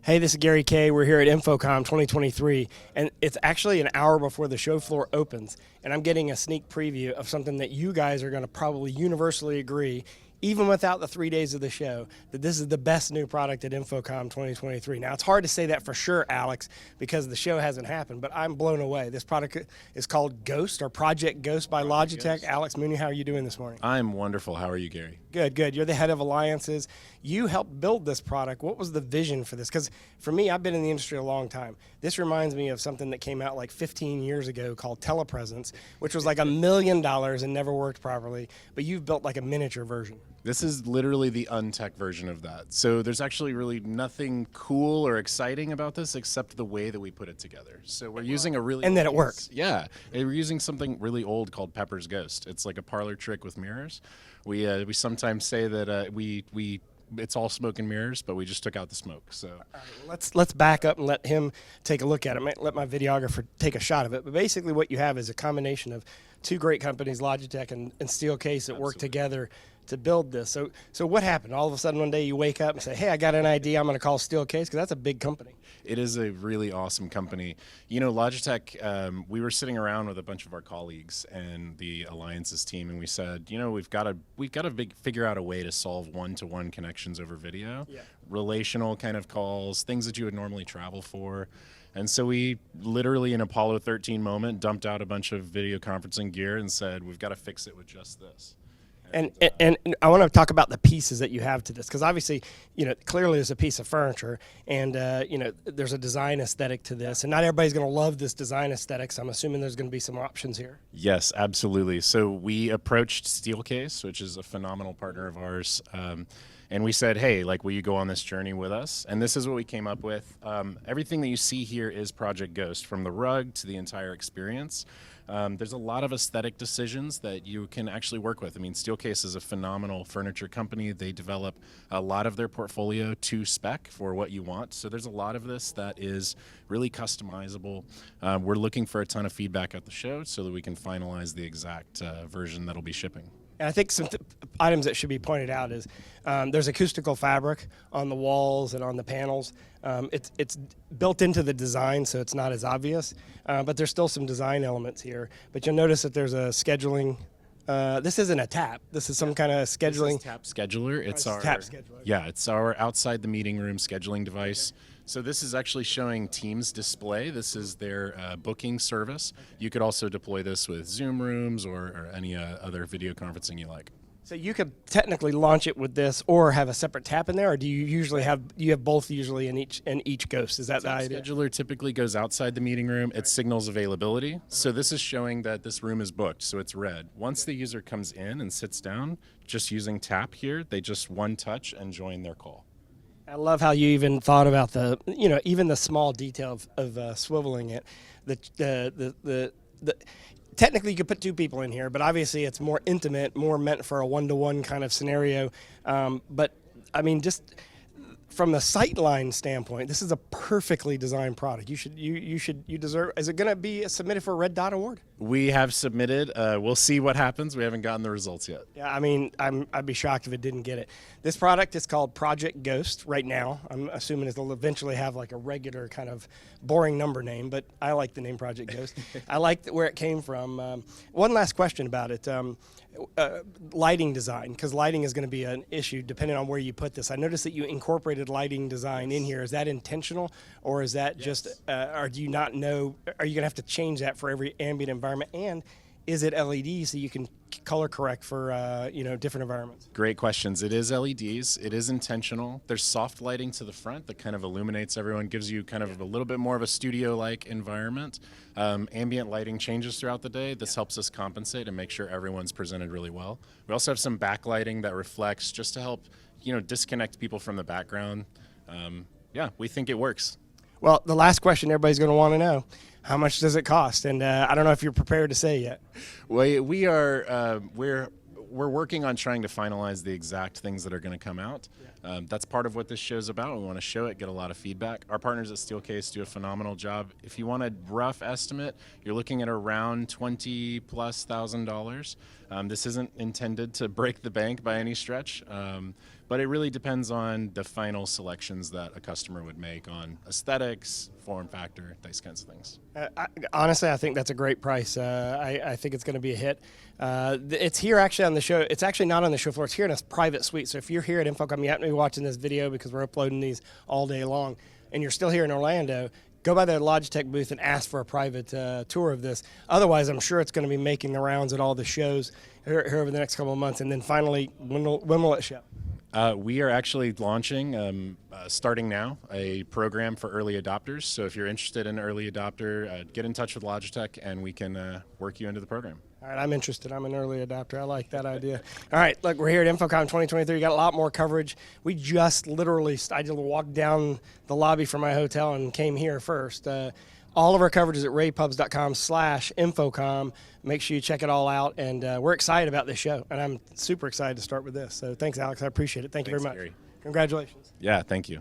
Hey, this is Kayye. We're here at InfoComm 2023, and it's actually an hour before the show floor opens, and I'm getting a sneak preview of something that you guys are going to probably universally agree, even without the 3 days of the show, that this is the best new product at InfoComm 2023. Now, it's hard to say that for sure, Alex, because the show hasn't happened, but I'm blown away. This product is called Ghost, or Project Ghost by Logitech. Alex, Mooney, how are you doing this morning? I'm wonderful. How are you, Gary? Good, good. You're the head of alliances. You helped build this product. What was the vision for this? Because for me, I've been in the industry a long time. This reminds me of something that came out like 15 years ago called telepresence, which was like $1 million and never worked properly, but you've built like a miniature version. This is literally the untech version of that. So there's actually really nothing cool or exciting about this except the way that we put it together. So we're using a really... And that it works. Yeah. We're using something really old called Pepper's Ghost. It's like a parlor trick with mirrors. We sometimes say that it's all smoke and mirrors, but we just took out the smoke. So let's back up and let him take a look at it. Let my videographer take a shot of it. But basically what you have is a combination of two great companies, Logitech and Steelcase, that work together to build this. So what happened? All of a sudden one day you wake up and say, hey, I got an idea, I'm going to call Steelcase, because that's a big company. It is a really awesome company. You know, Logitech, we were sitting around with a bunch of our colleagues and the alliances team, and we said, you know, we've got to figure out a way to solve one-to-one connections over video, relational kind of calls, things that you would normally travel for. And so we literally, in Apollo 13 moment, dumped out a bunch of video conferencing gear and said, we've got to fix it with just this. And I want to talk about the pieces that you have to this, because obviously, you know, clearly there's a piece of furniture, and you know, there's a design aesthetic to this, and not everybody's going to love this design aesthetic. So I'm assuming there's going to be some options here. Yes, absolutely. So we approached Steelcase, which is a phenomenal partner of ours, and we said, hey, like, will you go on this journey with us? And this is what we came up with. Everything that you see here is Project Ghost, from the rug to the entire experience. There's a lot of aesthetic decisions that you can actually work with. I mean, Steelcase is a phenomenal furniture company. They develop a lot of their portfolio to spec for what you want. So there's a lot of this that is really customizable. We're looking for a ton of feedback at the show so that we can finalize the exact version that'll be shipping. And I think some items that should be pointed out is there's acoustical fabric on the walls and on the panels. It's built into the design, so it's not as obvious, but there's still some design elements here. But you'll notice that there's a scheduling. This isn't a tap. This is some kind of scheduling. This is Tap Scheduler. It's our Tap Scheduler. Yeah, it's our outside the meeting room scheduling device. Okay. So this is actually showing Teams display. This is their booking service. You could also deploy this with Zoom rooms or any other video conferencing you like. So you could technically launch it with this, or have a separate tap in there, or do you usually have both usually in each Ghost? Is that the idea? Scheduler typically goes outside the meeting room. It signals availability. So this is showing that this room is booked, so it's red. Once the user comes in and sits down, just using tap here, they just one touch and join their call. I love how you even thought about the, you know, even the small detail of swiveling it. Technically, you could put two people in here, but obviously it's more intimate, more meant for a one-to-one kind of scenario. But I mean, just from the sightline standpoint, this is a perfectly designed product. You deserve. Is it going to be submitted for a Red Dot Award? We have submitted. We'll see what happens. We haven't gotten the results yet. Yeah, I mean, I'd be shocked if it didn't get it. This product is called Project Ghost right now. I'm assuming it'll eventually have like a regular kind of boring number name, but I like the name Project Ghost. I like where it came from. One last question about it. Lighting design, because lighting is going to be an issue depending on where you put this. I noticed that you incorporated lighting design in here. Is that intentional, or is that just, or do you not know, are you going to have to change that for every ambient environment? And is it LED so you can color correct for you know, different environments? Great questions. It is LEDs. It is intentional. There's soft lighting to the front that kind of illuminates everyone, gives you kind of a little bit more of a studio-like environment. Ambient lighting changes throughout the day. This helps us compensate and make sure everyone's presented really well. We also have some backlighting that reflects just to help, you know, disconnect people from the background. Yeah, we think it works. Well, the last question everybody's going to want to know: how much does it cost? And I don't know if you're prepared to say yet. Well, we're working on trying to finalize the exact things that are going to come out. That's part of what this show's about. We want to show it, get a lot of feedback. Our partners at Steelcase do a phenomenal job. If you want a rough estimate, you're looking at around $20,000+. This isn't intended to break the bank by any stretch, but it really depends on the final selections that a customer would make on aesthetics, form factor, these kinds of things. Honestly, I think that's a great price. I think it's going to be a hit. It's here actually on the show. It's actually not on the show floor. It's here in a private suite. So if you're here at InfoComm, you happen to be watching this video because we're uploading these all day long, and you're still here in Orlando, go by the Logitech booth and ask for a private tour of this. Otherwise, I'm sure it's going to be making the rounds at all the shows here over the next couple of months. And then finally, when will it show? We are actually launching, starting now, a program for early adopters. So if you're interested in early adopter, get in touch with Logitech and we can work you into the program. All right, I'm interested. I'm an early adopter. I like that idea. All right, look, we're here at InfoComm 2023. We got a lot more coverage. We just literally, I just walked down the lobby from my hotel and came here first. All of our coverage is at ravepubs.com/InfoComm. Make sure you check it all out. And we're excited about this show. And I'm super excited to start with this. So thanks, Alex. I appreciate it. Thank you very much. Gary. Congratulations. Yeah, thank you.